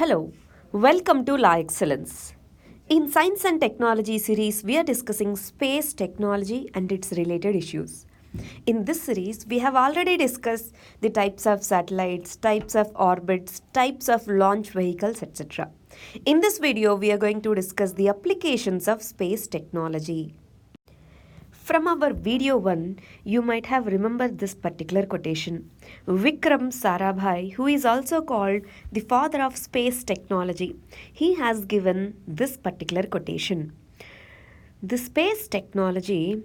Hello, welcome to La Excellence. In Science and Technology series, we are discussing space technology and its related issues. In this series, we have already discussed the types of satellites, types of orbits, types of launch vehicles, etc. In this video, we are going to discuss the applications of space technology. From our video 1, you might have remembered this particular quotation. Vikram Sarabhai, who is also called the father of space technology, he has given this particular quotation. The space technology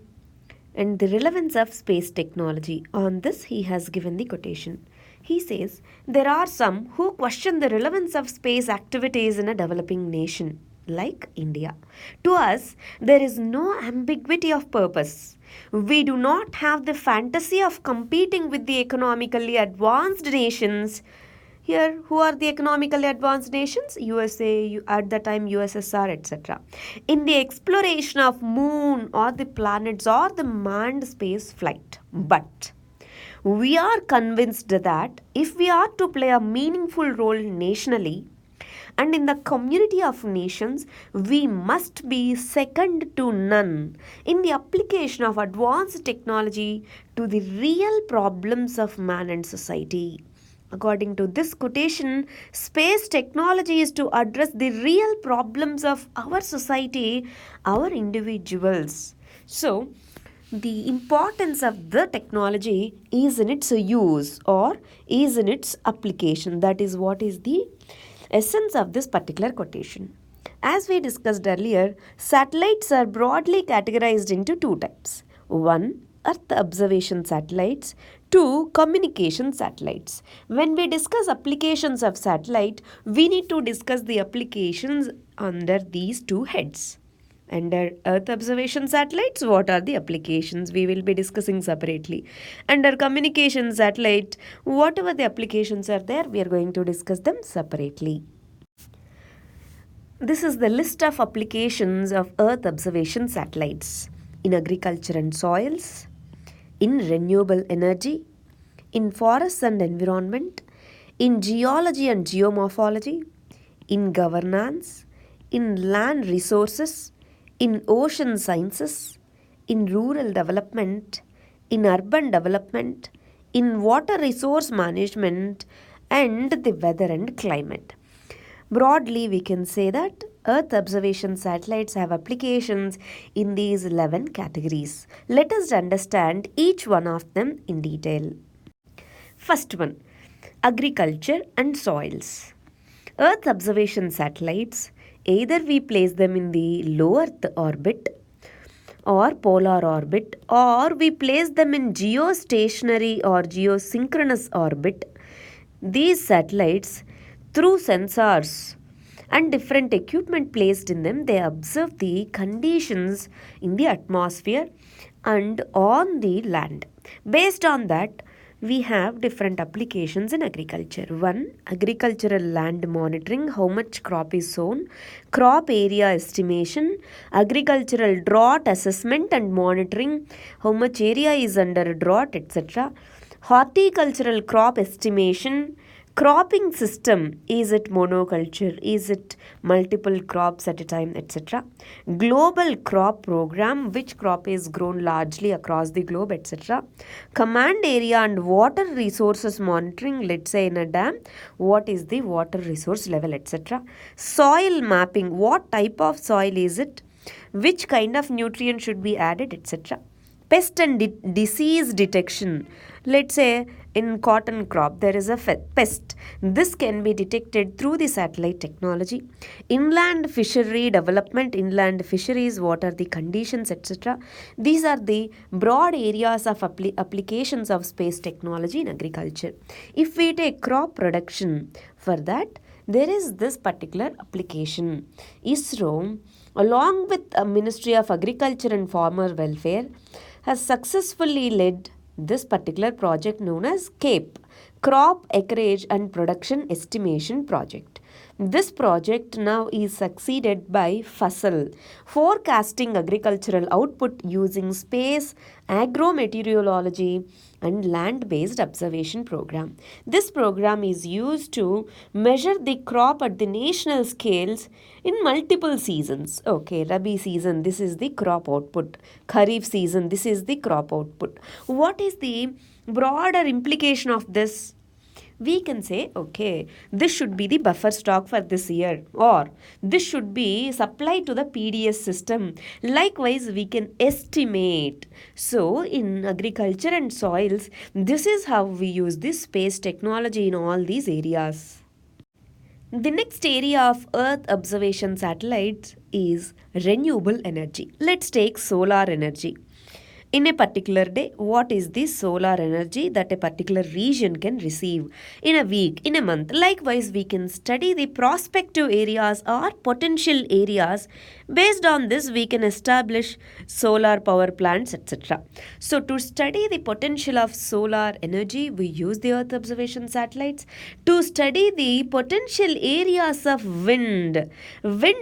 and the relevance of space technology. On this, he has given the quotation. He says, there are some who question the relevance of space activities in a developing nation like India. To us, there is no ambiguity of purpose. We do not have the fantasy of competing with the economically advanced nations. Here, who are the economically advanced nations? USA, at the time USSR, etc. In the exploration of moon or the planets or the manned space flight. But we are convinced that if we are to play a meaningful role nationally, and in the community of nations, we must be second to none in the application of advanced technology to the real problems of man and society. According to this quotation, space technology is to address the real problems of our society, our individuals. So, the importance of the technology is in its use or is in its application. That is what is the essence of this particular quotation. As we discussed earlier, satellites are broadly categorized into two types. One, Earth observation satellites. Two, communication satellites. When we discuss applications of satellite, we need to discuss the applications under these two heads. Under Earth observation satellites, what are the applications? We will be discussing separately. Under communication satellite, whatever the applications are there, we are going to discuss them separately. This is the list of applications of Earth observation satellites in agriculture and soils, in renewable energy, in forests and environment, in geology and geomorphology, in governance, in land resources, in ocean sciences, in rural development, in urban development, in water resource management, and the weather and climate. Broadly, we can say that Earth observation satellites have applications in these 11 categories. Let us understand each one of them in detail. First one, agriculture and soils. Earth observation satellites, either we place them in the low Earth orbit or polar orbit, or we place them in geostationary or geosynchronous orbit. These satellites, through sensors and different equipment placed in them, they observe the conditions in the atmosphere and on the land. Based on that, we have different applications in agriculture. One, agricultural land monitoring, how much crop is sown, crop area estimation, agricultural drought assessment and monitoring, how much area is under drought, etc. Horticultural crop estimation, cropping system, is it monoculture, is it multiple crops at a time, etc. Global crop program, which crop is grown largely across the globe, etc. Command area and water resources monitoring, let's say in a dam, what is the water resource level, etc. Soil mapping, what type of soil is it, which kind of nutrient should be added, etc. Pest and disease detection. Let's say in cotton crop there is a pest. This can be detected through the satellite technology. Inland fishery development, inland fisheries, what are the conditions, etc. These are the broad areas of applications of space technology in agriculture. If we take crop production, for that there is this particular application. ISRO, along with a Ministry of Agriculture and Farmer Welfare, has successfully led this particular project known as CAPE, Crop Acreage and Production Estimation Project. This project now is succeeded by FASL, forecasting agricultural output using space, agrometeorology, and land-based observation program. This program is used to measure the crop at the national scales in multiple seasons. Okay, Rabi season, this is the crop output. Kharif season, this is the crop output. What is the broader implication of this? We can say, okay, this should be the buffer stock for this year, or this should be supplied to the PDS system. Likewise, we can estimate. So, in agriculture and soils, this is how we use this space technology in all these areas. The next area of Earth observation satellites is renewable energy. Let's take solar energy. In a particular day, what is the solar energy that a particular region can receive in a week, in a month? Likewise, we can study the prospective areas or potential areas. Based on this, we can establish solar power plants, etc. So, to study the potential of solar energy, we use the Earth observation satellites. To study the potential areas of wind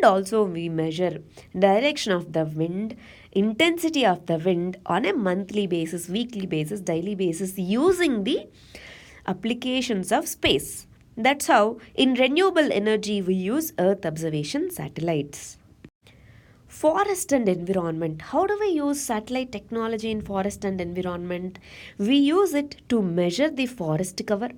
also we measure direction of the wind, intensity of the wind on a monthly basis, weekly basis, daily basis, using the applications of space. That's how in renewable energy we use Earth observation satellites. Forest and environment. How do we use satellite technology in forest and environment? We use it to measure the forest cover,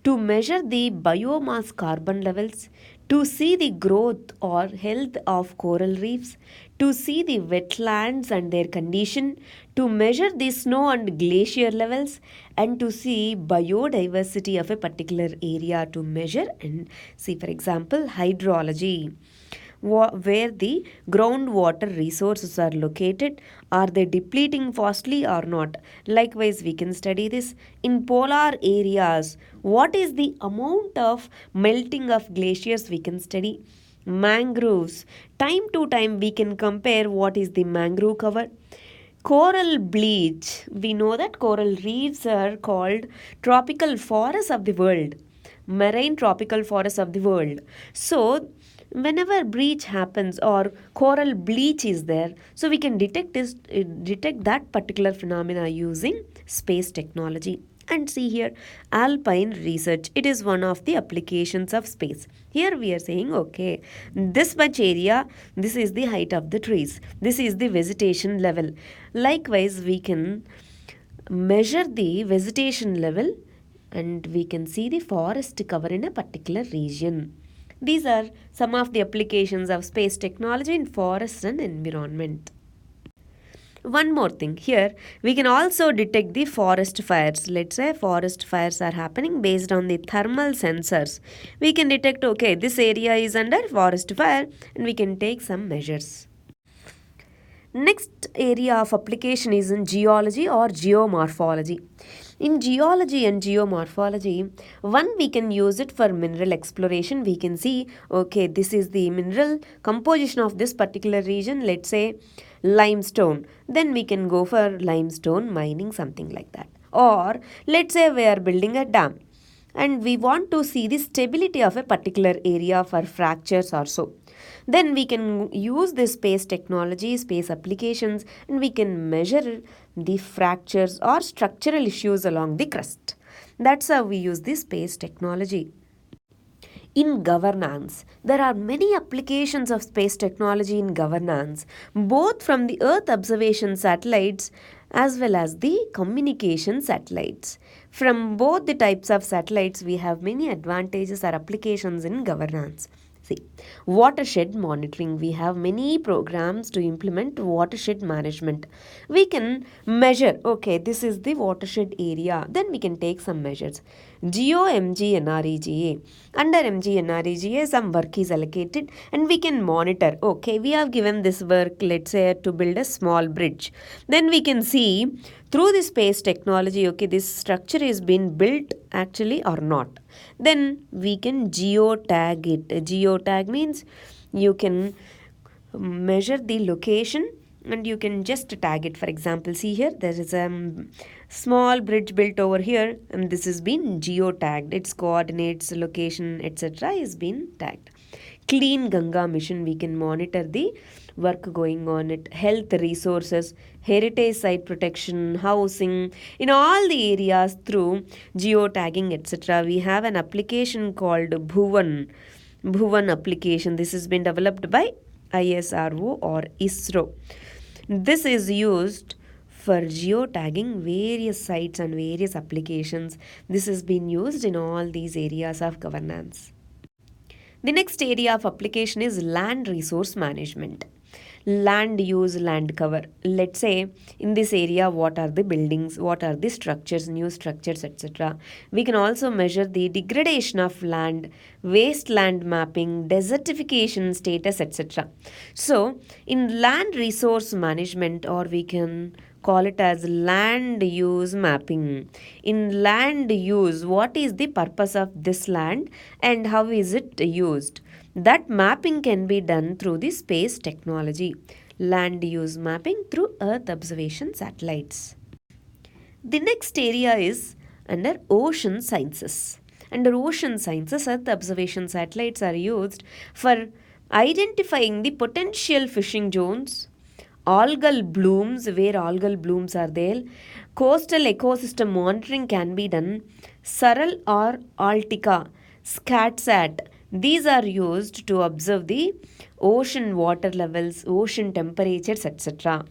to measure the biomass carbon levels, to see the growth or health of coral reefs, to see the wetlands and their condition, to measure the snow and glacier levels, and to see biodiversity of a particular area, to measure and see, for example, hydrology, where the groundwater resources are located. Are they depleting fastly or not? Likewise, we can study this in polar areas. What is the amount of melting of glaciers? We can study mangroves. Time to time, we can compare what is the mangrove cover. Coral bleach. We know that coral reefs are called tropical forests of the world, marine tropical forests of the world. So, whenever breach happens or coral bleach is there, so we can detect that particular phenomena using space technology. And see here, alpine research, it is one of the applications of space. Here we are saying, okay, this much area, this is the height of the trees, this is the vegetation level. Likewise, we can measure the vegetation level and we can see the forest cover in a particular region. These are some of the applications of space technology in forests and environment. One more thing, here we can also detect the forest fires. Let's say forest fires are happening based on the thermal sensors. We can detect, okay, this area is under forest fire, and we can take some measures. Next area of application is in geology or geomorphology. In geology and geomorphology, we can use it for mineral exploration. We can see, okay, this is the mineral composition of this particular region, let's say limestone. Then we can go for limestone mining, something like that. Or let's say we are building a dam and we want to see the stability of a particular area for fractures or so. Then we can use this space technology, space applications, and we can measure the fractures or structural issues along the crust. That's how we use this space technology. In governance, there are many applications of space technology in governance, both from the Earth observation satellites as well as the communication satellites. From both the types of satellites, we have many advantages or applications in governance. See, watershed monitoring. We have many programs to implement watershed management. We can measure, okay, this is the watershed area. Then we can take some measures. GeoMGNREGA. Under MGNREGA, some work is allocated and we can monitor. Okay, we have given this work, let's say, to build a small bridge. Then we can see through the space technology, okay, this structure is being built actually or not. Then we can geotag it. Geotag means you can measure the location and you can just tag it. For example, see here, there is a small bridge built over here, and this has been geo-tagged. Its coordinates, location, etc. is been tagged. Clean Ganga mission, we can monitor the work going on it. Health resources, heritage site protection, housing, in all the areas through geo-tagging, etc. We have an application called Bhuvan application. This has been developed by ISRO or ISRO. This is used for geotagging various sites and various applications. This has been used in all these areas of governance. The next area of application is land resource management. Land use, land cover. Let's say in this area, what are the buildings, what are the structures, new structures, etc. We can also measure the degradation of land, wasteland mapping, desertification status, etc. So in land resource management, or we can call it as land use mapping. In land use, what is the purpose of this land and how is it used? That mapping can be done through the space technology. Land use mapping through Earth observation satellites. The next area is under ocean sciences. Under ocean sciences, Earth observation satellites are used for identifying the potential fishing zones, algal blooms, where algal blooms are there. Coastal ecosystem monitoring can be done. Saral or Altica, SCATSAT, these are used to observe the ocean water levels, ocean temperatures, etc.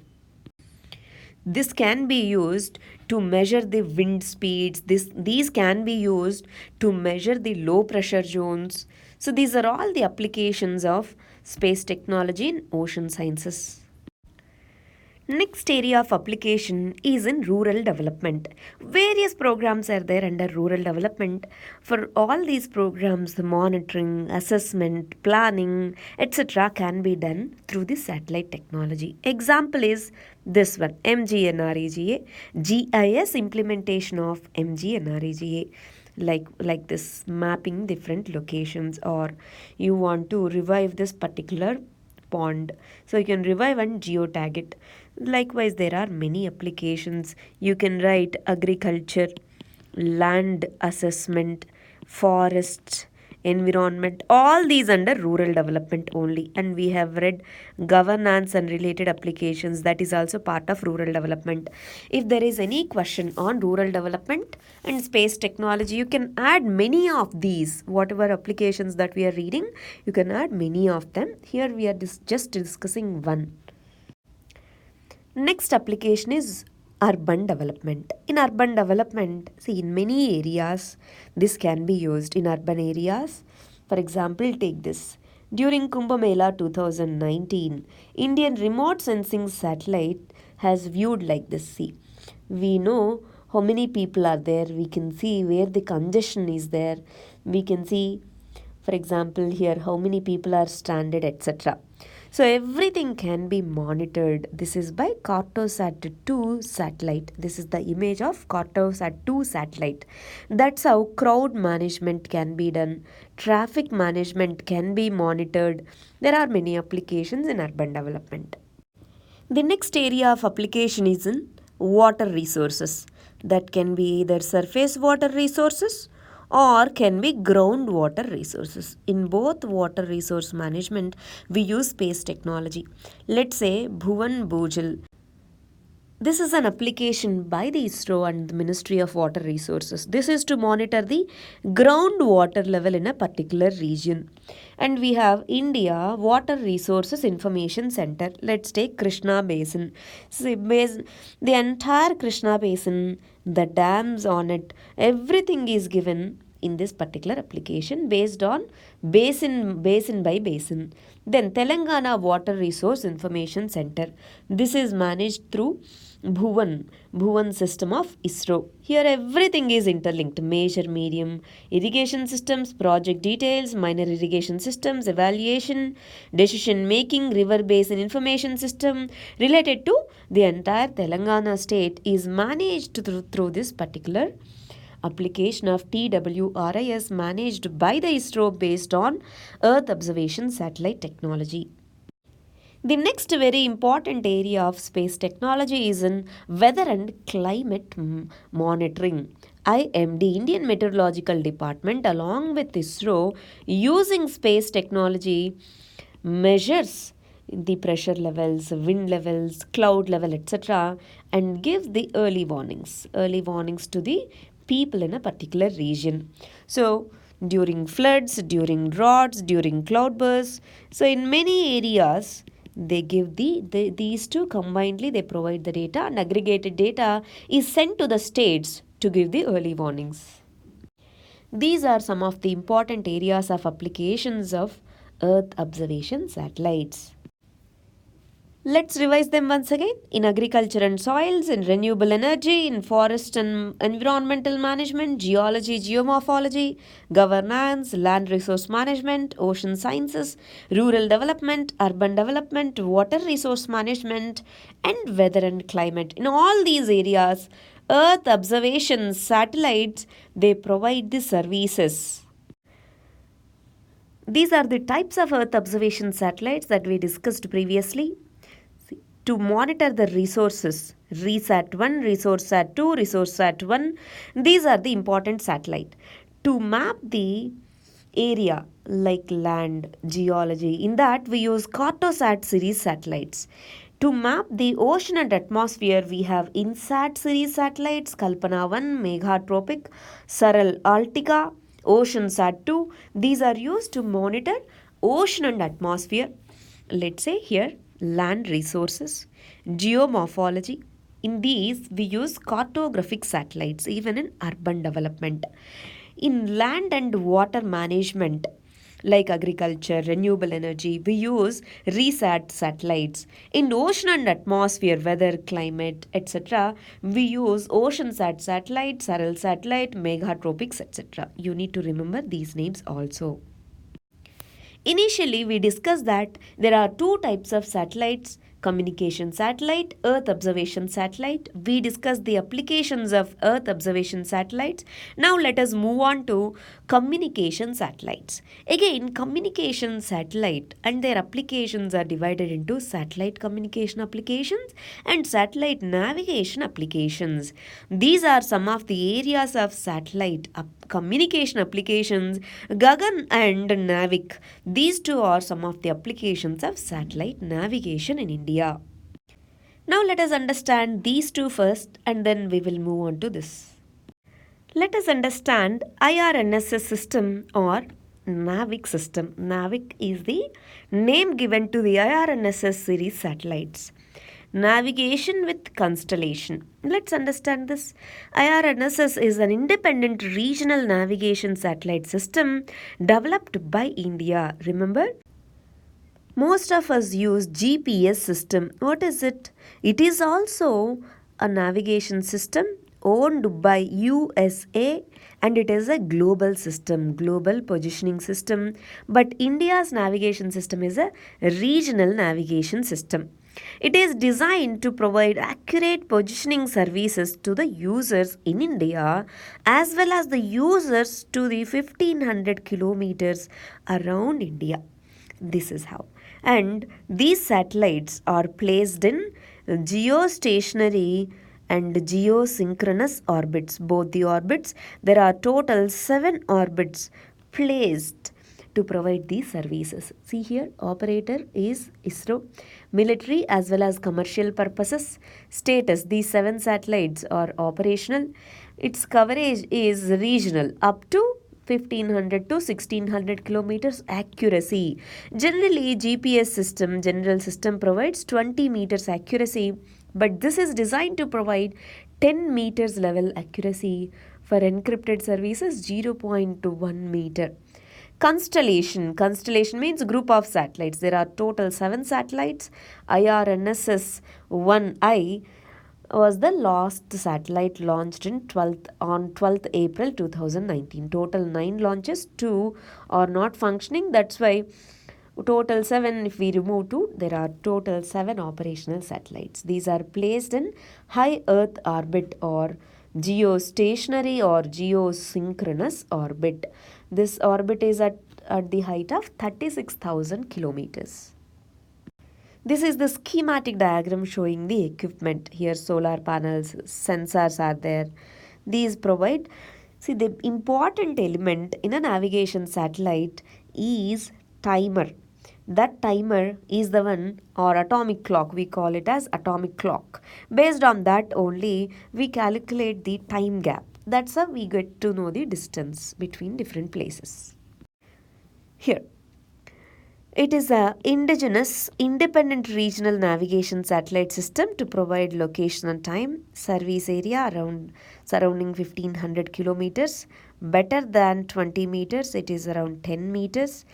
This can be used to measure the wind speeds. These can be used to measure the low pressure zones. So these are all the applications of space technology in ocean sciences. Next area of application is in rural development. Various programs are there under rural development. For all these programs, the monitoring, assessment, planning, etc. can be done through the satellite technology. Example is this one, MGNREGA, GIS implementation of MGNREGA. Like this, mapping different locations, or you want to revive this particular pond, so you can revive and geotag it. Likewise, there are many applications. You can write agriculture, land assessment, forests, environment, all these under rural development only. And we have read governance and related applications, that is also part of rural development. If there is any question on rural development and space technology, you can add many of these. Whatever applications that we are reading, you can add many of them. Here we are just discussing one. Next application is urban development. In urban development, see, in many areas, this can be used in urban areas. For example, take this. During Kumbh Mela 2019, Indian remote sensing satellite has viewed like this. See, we know how many people are there. We can see where the congestion is there. We can see, for example, here how many people are stranded, etc. So everything can be monitored. This is by Cartosat 2 satellite. This is the image of Cartosat 2 satellite. That's how crowd management can be done. Traffic management can be monitored. There are many applications in urban development. The next area of application is in water resources. That can be either surface water resources or can be groundwater resources. In both water resource management, we use space technology. Let's say Bhuvan Bhujal. This is an application by the ISRO and the Ministry of Water Resources. This is to monitor the groundwater level in a particular region. And we have India Water Resources Information Center. Let's take Krishna Basin. So, the entire Krishna Basin, the dams on it, everything is given in this particular application based on basin by basin. Then Telangana Water Resource Information Center. This is managed through Bhuvan system of ISRO. Here everything is interlinked. Major, medium, irrigation systems, project details, minor irrigation systems, evaluation, decision making, river basin information system related to the entire Telangana state is managed through this particular application of TWRIS managed by the ISRO based on Earth observation satellite technology. The next very important area of space technology is in weather and climate monitoring. IMD, Indian Meteorological Department, along with ISRO, using space technology, measures the pressure levels, wind levels, cloud level, etc., and gives the early warnings to the people in a particular region. So, during floods, during droughts, during cloudbursts, so in many areas, they give these two combinedly, they provide the data, and aggregated data is sent to the states to give the early warnings. These are some of the important areas of applications of Earth observation satellites. Let's revise them once again. In agriculture and soils, in renewable energy, in forest and environmental management, geology, geomorphology, governance, land resource management, ocean sciences, rural development, urban development, water resource management, and weather and climate. In all these areas, Earth observation satellites, they provide the services. These are the types of Earth observation satellites that we discussed previously. To monitor the resources, resat 1, resourcesat 2, resourcesat 1, these are the important satellite. To map the area like land, geology, in that we use Cartosat series satellites. To map the ocean and atmosphere, we have INSAT series satellites, Kalpana 1, Meghatropic, Saral Altica, OceanSat 2. These are used to monitor ocean and atmosphere. Let's say here land resources, geomorphology. In these, we use cartographic satellites even in urban development. In land and water management, like agriculture, renewable energy, we use RESAT satellites. In ocean and atmosphere, weather, climate, etc., we use OceanSat satellite, Saral satellite, Meghatropics, etc. You need to remember these names also. Initially, we discussed that there are two types of satellites: communication satellite, Earth observation satellite. We discussed the applications of Earth observation satellites. Now, let us move on to communication satellites. Again, communication satellite and their applications are divided into satellite communication applications and satellite navigation applications. These are some of the areas of satellite communication applications. Gagan and Navik, these two are some of the applications of satellite navigation in India. Now let us understand these two first and then we will move on to this. Let us understand IRNSS system or Navik system. Navik is the name given to the IRNSS series satellites. Navigation with constellation. Let's understand this. IRNSS is an independent regional navigation satellite system developed by India. Remember? Most of us use GPS system. What is it? It is also a navigation system owned by USA and it is a global system, global positioning system. But India's navigation system is a regional navigation system. It is designed to provide accurate positioning services to the users in India as well as the users to the 1500 kilometers around India. This is how. And these satellites are placed in geostationary and geosynchronous orbits. Both the orbits, there are total 7 orbits placed to provide these services. See here, operator is ISRO, military as well as commercial purposes. Status, these 7 satellites are operational. Its coverage is regional up to 1500 to 1600 kilometers accuracy. Generally, GPS system, general system provides 20 meters accuracy, but this is designed to provide 10 meters level accuracy. For encrypted services, 0.1 meter. Constellation. Constellation means group of satellites. There are total 7 satellites. IRNSS 1I was the last satellite launched on 12th April 2019. Total 9 launches, 2 are not functioning. That's why total 7, if we remove 2, there are total 7 operational satellites. These are placed in high Earth orbit or geostationary or geosynchronous orbit. This orbit is at the height of 36,000 kilometers. This is the schematic diagram showing the equipment. Here solar panels, sensors are there. These provide, see, the important element in a navigation satellite is timer. That timer is the one, or atomic clock, we call it as atomic clock. Based on that only we calculate the time gap. That's how we get to know the distance between different places. Here it is a indigenous, independent regional navigation satellite system to provide location and time, service area around surrounding 1500 kilometers, better than 20 meters, it is around 10 meters,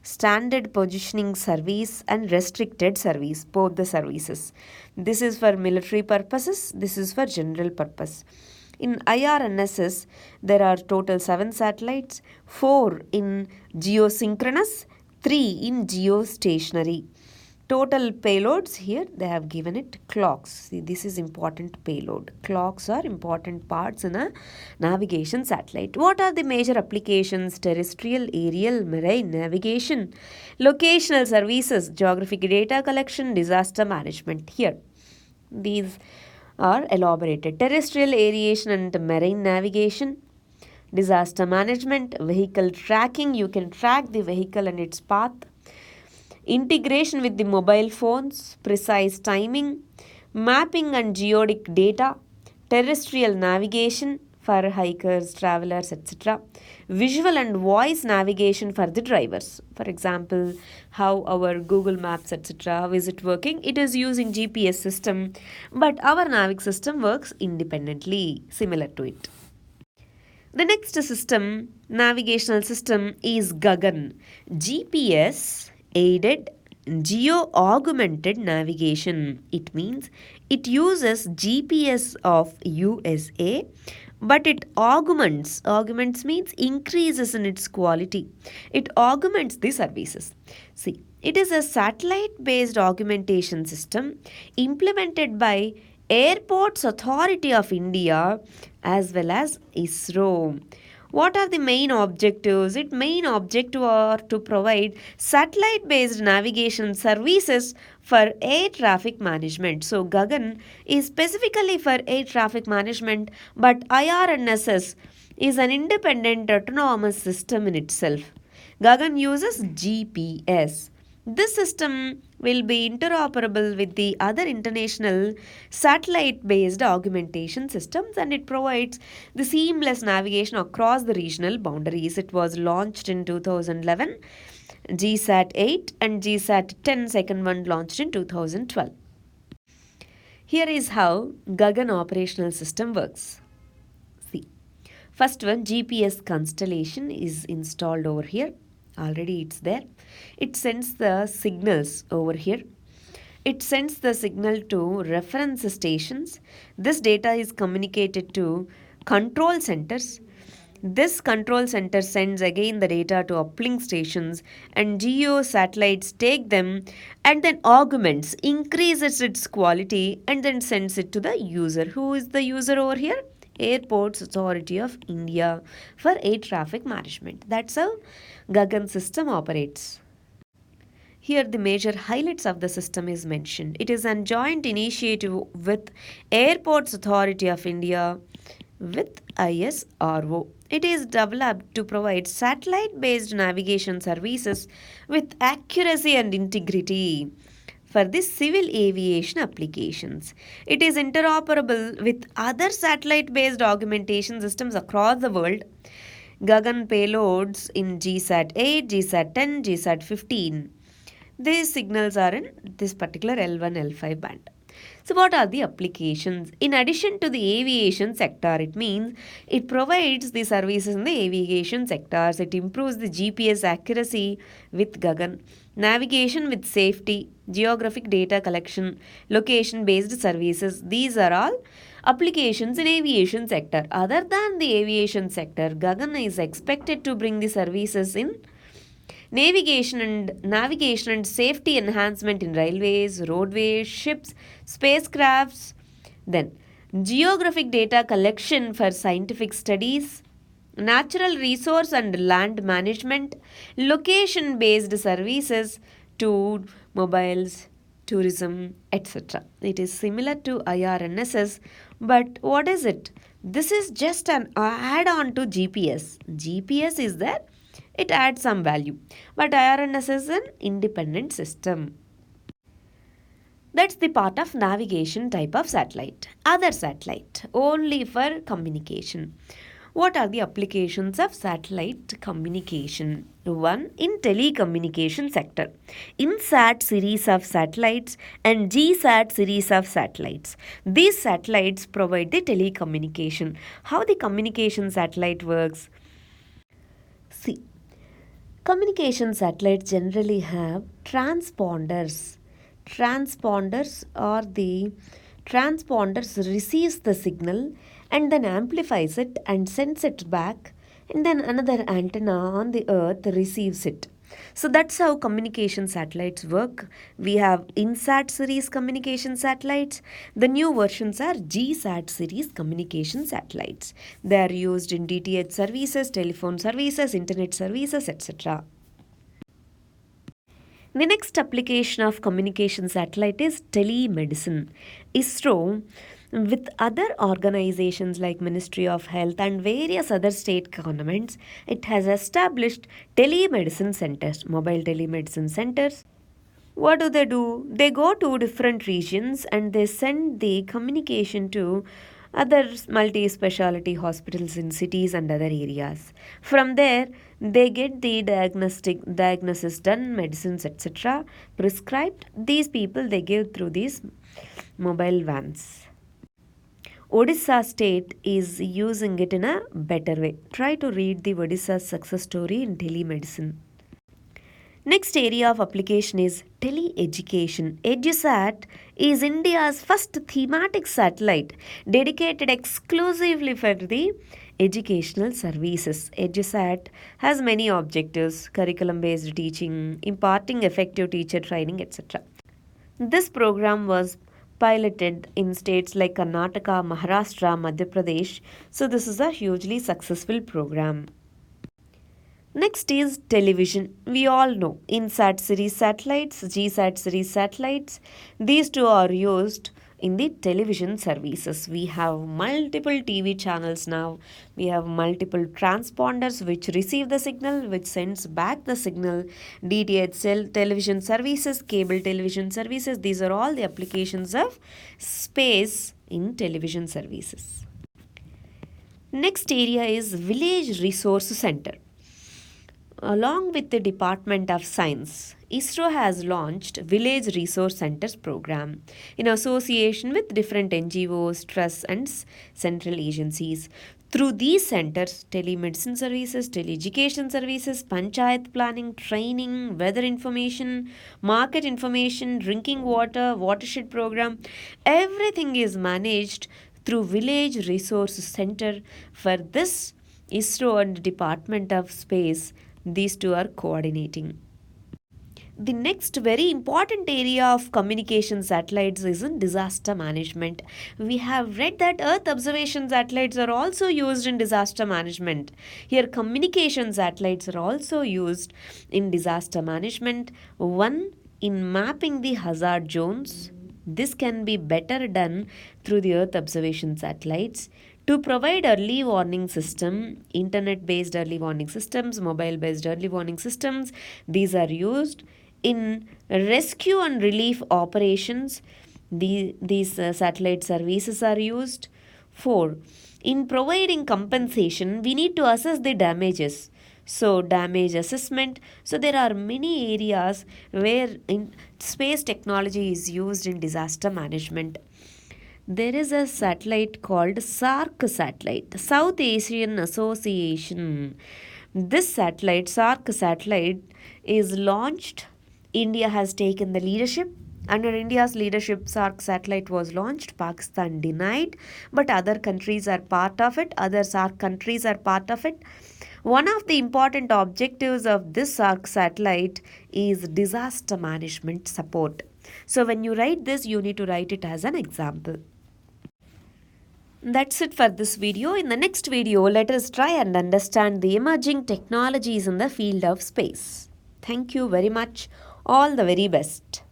standard positioning service and restricted service, both the services. This is for military purposes, this is for general purpose. In IRNSS, there are total 7 satellites, 4 in geosynchronous, 3 in geostationary. Total payloads, here they have given it clocks. See, this is important payload. Clocks are important parts in a navigation satellite. What are the major applications? Terrestrial, aerial, marine navigation, locational services, geographic data collection, disaster management. Here, these are elaborated. Terrestrial, aviation and marine navigation, disaster management, vehicle tracking, you can track the vehicle and its path, integration with the mobile phones, precise timing, mapping and geodic data, terrestrial navigation for hikers, travelers, etc. Visual and voice navigation for the drivers. For example, how our Google Maps, etc. is it working? It is using GPS system, but our Navic system works independently, similar to it. The next system, navigational system, is Gagan, GPS aided geo-augmented navigation. It means it uses GPS of USA, but it augments. Augments means increases in its quality. It augments the services. See, it is a satellite-based augmentation system implemented by Airports Authority of India as well as ISRO. What are the main objectives? Its main objective are to provide satellite-based navigation services for air traffic management. So Gagan is specifically for air traffic management, but IRNSS is an independent autonomous system in itself. Gagan uses GPS. This system will be interoperable with the other international satellite-based augmentation systems, and it provides the seamless navigation across the regional boundaries. It was launched in 2011, GSAT 8 and GSAT 10 second one launched in 2012. Here is how Gagan operational system works. See, first one, GPS constellation is installed over here. Already it's there. It sends the signals over here. It sends the signal to reference stations. This data is communicated to control centers. This control center sends again the data to uplink stations, and geo satellites take them and then augments, increases its quality, and then sends it to the user. Who is the user over here? Airports Authority of India for air traffic management. That's how Gagan system operates. Here the major highlights of the system is mentioned. It is a joint initiative with Airports Authority of India with ISRO. It is developed to provide satellite-based navigation services with accuracy and integrity for the civil aviation applications. It is interoperable with other satellite-based augmentation systems across the world. Gagan payloads in GSAT 8, GSAT 10, GSAT 15. These signals are in this particular L1, L5 band. So what are the applications? In addition to the aviation sector, it means it provides the services in the aviation sectors. It improves the GPS accuracy with Gagan, navigation with safety, geographic data collection, location-based services. These are all applications in aviation sector. Other than the aviation sector, Gagan is expected to bring the services in navigation and safety enhancement in railways, roadways, ships, spacecrafts. Then geographic data collection for scientific studies, natural resource and land management, location based services to mobiles, tourism, etc. It is similar to IRNSS, but what is it? This is just an add-on to GPS. GPS is there, it adds some value, but IRNSS is an independent system. That's the part of navigation type of satellite. Other satellite, only for communication. What are the applications of satellite communication? One, in telecommunication sector. INSAT series of satellites and GSAT series of satellites. These satellites provide the telecommunication. How the communication satellite works? See, communication satellites generally have transponders. Transponders receives the signal and then amplifies it and sends it back, and then another antenna on the earth receives it. So that's how communication satellites work. We have INSAT series communication satellites. The new versions are GSAT series communication satellites. They are used in DTH services, telephone services, internet services, etc. The next application of communication satellite is telemedicine. ISRO, with other organizations like Ministry of Health and various other state governments, it has established telemedicine centers, mobile telemedicine centers. What do? They go to different regions and they send the communication to other multi-speciality hospitals in cities and other areas. From there, they get the diagnosis done, medicines, etc. prescribed. These people they give through these mobile vans. Odisha state is using it in a better way. Try to read the Odisha success story in telemedicine. Next area of application is tele-education. EduSat is India's first thematic satellite dedicated exclusively for the educational services. EduSat has many objectives: curriculum-based teaching, imparting effective teacher training, etc. This program was piloted in states like Karnataka, Maharashtra, Madhya Pradesh. So this is a hugely successful program. Next is television. We all know INSAT series satellites, GSAT series satellites. These two are used in the television services. We have multiple TV channels now. We have multiple transponders which receive the signal, which sends back the signal. DTH television services, cable television services. These are all the applications of space in television services. Next area is Village Resource Center. Along with the Department of Science, ISRO has launched Village Resource Centers program in association with different NGOs, trusts and central agencies. Through these centers, telemedicine services, teleeducation services, panchayat planning, training, weather information, market information, drinking water, watershed program, everything is managed through Village Resource Center. For this, ISRO and Department of Space, these two are coordinating. The next very important area of communication satellites is in disaster management. We have read that Earth observation satellites are also used in disaster management. Here, communication satellites are also used in disaster management. One, in mapping the hazard zones. This can be better done through the Earth observation satellites. To provide early warning system, internet-based early warning systems, mobile-based early warning systems, these are used. In rescue and relief operations, these satellite services are used. 4. In providing compensation, we need to assess the damages. So, damage assessment. So, there are many areas where space technology is used in disaster management. There is a satellite called SARC satellite, South Asian Association. This satellite, SARC satellite, is launched. India has taken the leadership. Under India's leadership, SARC satellite was launched. Pakistan denied, but other countries are part of it. Other SARC countries are part of it. One of the important objectives of this SARC satellite is disaster management support. So when you write this, you need to write it as an example. That's it for this video. In the next video, let us try and understand the emerging technologies in the field of space. Thank you very much. All the very best.